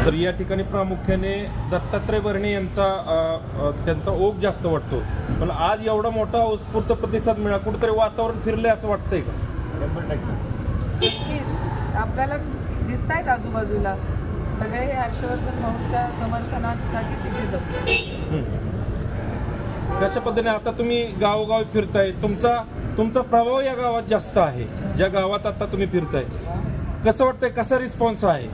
तर या ठिकाणी प्रामुख्याने दत्तात्रय भरणे यांचा त्यांचा ओघ जास्त वाटतो. पण आज एवढा मोठा उत्स्फूर्त प्रतिसाद मिळाला, कुठेतरी वातावरण फिरले असं वाटतंय का? 100% आपल्याला दिसत आहेत आजूबाजूला सगळे हे हर्षवर्धन भाऊंच्या समर्थनासाठीच इथे जमले. कशा पद्धतीने आता तुम्ही गावोगावी फिरताय, तुमचा प्रभाव या गावात जास्त आहे, ज्या गावात आता तुम्ही फिरताय, कसं वाटतंय, कसा रिस्पॉन्स आहे?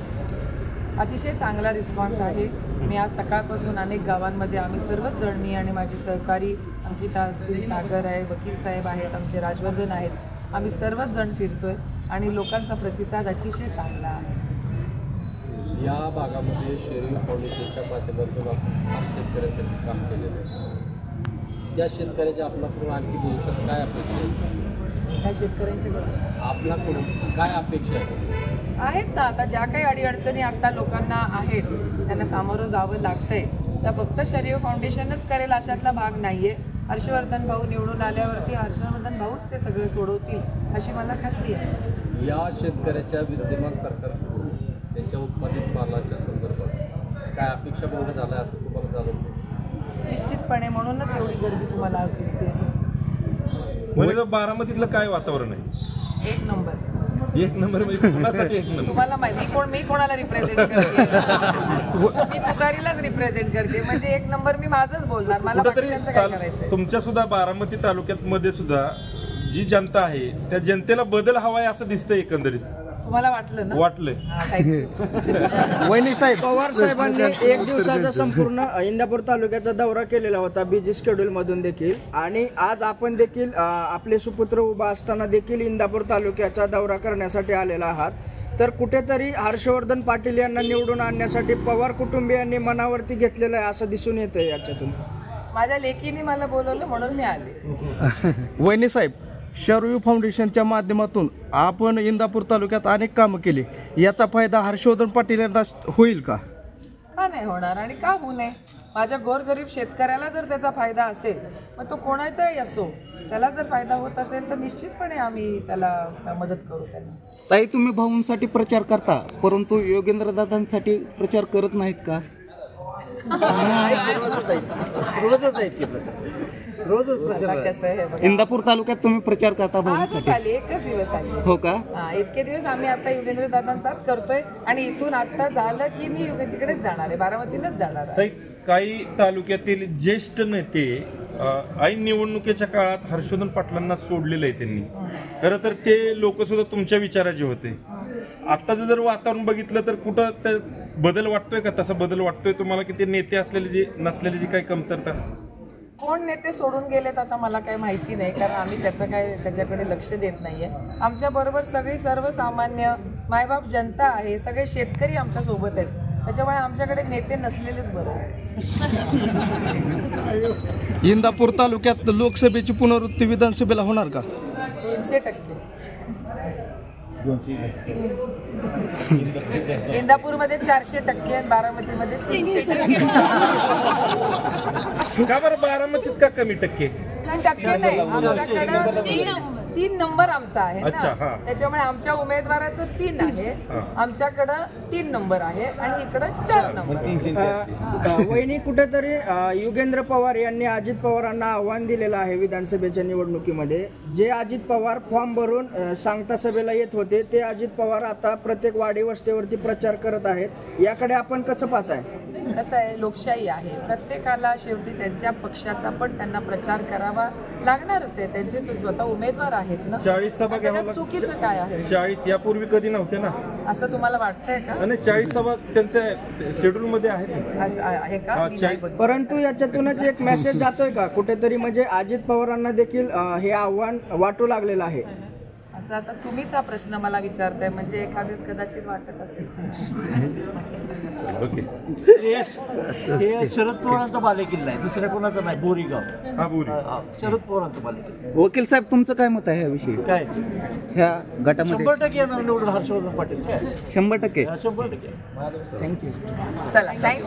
अतिशय चांगला रिस्पॉन्स आहे. मी आज सकाळपासून अनेक गावांमध्ये आम्ही सर्वच जण, मी आणि माझी सहकारी अंकिता असतील, सागर आहे, वकील साहेब आहेत, आमचे राजवर्धन आहेत, आम्ही सर्वच जण फिरतोय आणि लोकांचा प्रतिसाद अतिशय चांगला आहे. या भागामध्ये शेरी फाउंडेशनच्या माध्यमातून आपण शेतकऱ्यांसाठी काम केलेलं आहे. त्या शेतकऱ्याच्या आपल्याकडून आणखी भविष्यात काय अपेक्षा आहे? त्या शेतकऱ्यांच्या आपल्याकडून काय अपेक्षा आहेत ना? आता ज्या काही अडीअडचणी आता लोकांना आहेत, त्यांना सामोरं जावं लागतंय, त्या फक्त शरीर फाउंडेशनच करेल अशातला भाग नाहीये. हर्षवर्धन भाऊ निवडून आल्यावरती हर्षवर्धन भाऊच ते सगळे सोडवतील अशी मला खात्री आहे. या शेतकऱ्याच्या विद्यमान सरकारकडून त्यांच्या उत्पादित मालाच्या संदर्भात काय अपेक्षा पूर्ण झाल्या असं तुम्हाला जाणवतं? निश्चितपणे, म्हणूनच एवढी गर्दी तुम्हाला आज दिसते. म्हणजे बारामतीतलं काय वातावरण आहे? एक नंबर. एक नंबर म्हणजे कोणासाठी एक नंबर? तुम्हाला माहिती मी कोणाला रिप्रेझेंट करते? मी तुकारीलाच रिप्रेझेंट करते. म्हणजे एक नंबर मी माझंच बोलणार, मला बाकीच्यांचं काय करायचं? तुमच्या सुद्धा बारामती तालुक्यात मध्ये सुद्धा जी जनता आहे त्या जनतेला बदल हवाय असं दिसतंय एकंदरीत. तुम्हाला वाटलं ना? वाटलंय. वहिनी साहेब, पवार साहेबांनी एक दिवसाचा संपूर्ण इंदापूर तालुक्याचा दौरा केलेला होता, बिझी शेड्यूल मधून देखील, आणि आज आपण देखील आपले सुपुत्र उभा असताना देखील इंदापूर तालुक्याचा दौरा करण्यासाठी आलेला आहात. तर कुठेतरी हर्षवर्धन पाटील यांना निवडून आणण्यासाठी पवार कुटुंबियांनी मनावरती घेतलेलं आहे असं दिसून येतंय याच्यातून. माझ्या लेकीने मला बोलवलं म्हणून मी आले. वहिनी साहेब, शरयू फाउंडेशनच्या माध्यमातून आपण इंदापूर तालुक्यात अनेक कामं केली, याचा फायदा हर्षवर्धन पाटील यांना होईल का? का नाही होणार आणि का होऊ नये? माझ्या गोरगरीब शेतकऱ्याला जर त्याचा फायदा असेल, मग तो कोणाचाही असो, त्याला जर फायदा होत असेल तर निश्चितपणे आम्ही त्याला मदत करू. त्यांना ताई, तुम्ही भाऊंसाठी प्रचार करता, परंतु योगेंद्रदादांसाठी प्रचार करत नाहीत का? इंदापूर तालुक्यात तुम्ही प्रचार करता भाऊंसाठी? एकच दिवस आले. हो का? इतके दिवस आम्ही आता योगेंद्र दादांचाच करतोय आणि इथून आता झालं की मी तिकडेच जाणार आहे, बारामतीलाच जाणार आहे. काही तालुक्यातील ज्येष्ठ नेते ऐन निवडणुकीच्या काळात हर्षवर्धन पाटलांना सोडलेलं आहे त्यांनी. खरं तर ते लोक सुद्धा तुमच्या विचाराचे होते. आताचं जर वातावरण बघितलं तर कुठं बदल वाटतोय का? तसा बदल वाटतोय तुम्हाला की ते नेते असलेले जे नसलेले जी काही कमतरता? कोण नेते सोडून गेलेत आता मला काही माहिती नाही, कारण आम्ही त्याच्याकडे लक्ष देत नाहीये. आमच्या बरोबर सगळी सर्वसामान्य मायबाप जनता आहे, सगळे शेतकरी आमच्या सोबत आहेत, त्याच्यामुळे आमच्याकडे नेते नसलेलेच बरं. इंदापूर तालुक्यात लोकसभेची पुनरावृत्ती विधानसभेला होणार का? 300%. इंदापूरमध्ये 400% आणि बारामतीमध्ये 300%. का बरं बारामतीत का कमी टक्के? टक्के नाही, आमच्याकडे 3 नंबर आमचा आहे ना, त्याच्यामुळे आमच्या उमेदवाराचं 3 आहे, आमच्याकडं 3 नंबर आहे आणि इकडं 4 नंबर. वहिनी, कुठेतरी योगेंद्र पवार यांनी अजित पवारांना आव्हान दिलेलं आहे विधानसभेच्या निवडणुकीमध्ये. जे अजित पवार फॉर्म भरून सांगता सभेला येत होते, ते अजित पवार आता प्रत्येक वाडी वस्तीवरती प्रचार करत आहेत. याकडे आपण कसं पाहताय? कसं आहे, लोकशाही आहे, प्रत्येकाला शेवटी त्यांच्या पक्षाचा पण त्यांना प्रचार करावा लागणारच आहे. त्यांचे तो स्वतः उमेदवार आहेत ना. 40 सभा घ्यावं, चुकीचं काय आहे? 40 यापूर्वी कधी नव्हते ना, असं तुम्हाला वाटतंय का? आणि 40 सभा त्यांच्या शेड्यूल मध्ये आहेत आहे का? परंतु याच्यातूनच एक मेसेज जातोय का कुठेतरी, म्हणजे अजित पवारांना देखील हे आव्हान वाटू लागलेलं आहे? असं आता तुम्हीच हा प्रश्न मला विचारताय, म्हणजे एखादेच कदाचित वाटत असेल. ओके. हे शरद पवारांचा बालेकिल्ला आहे, दुसऱ्या कोणाचा नाही. बोरीगाव शरद पवारांचा बालेकिल्ला. वकील साहेब, तुमचं काय मत आहे याविषयी? काय ह्या गटामध्ये 100% येणार निवडून हर्षवर्धन पाटील. 100%. 100%. थँक्यू. चला, थँक्यू.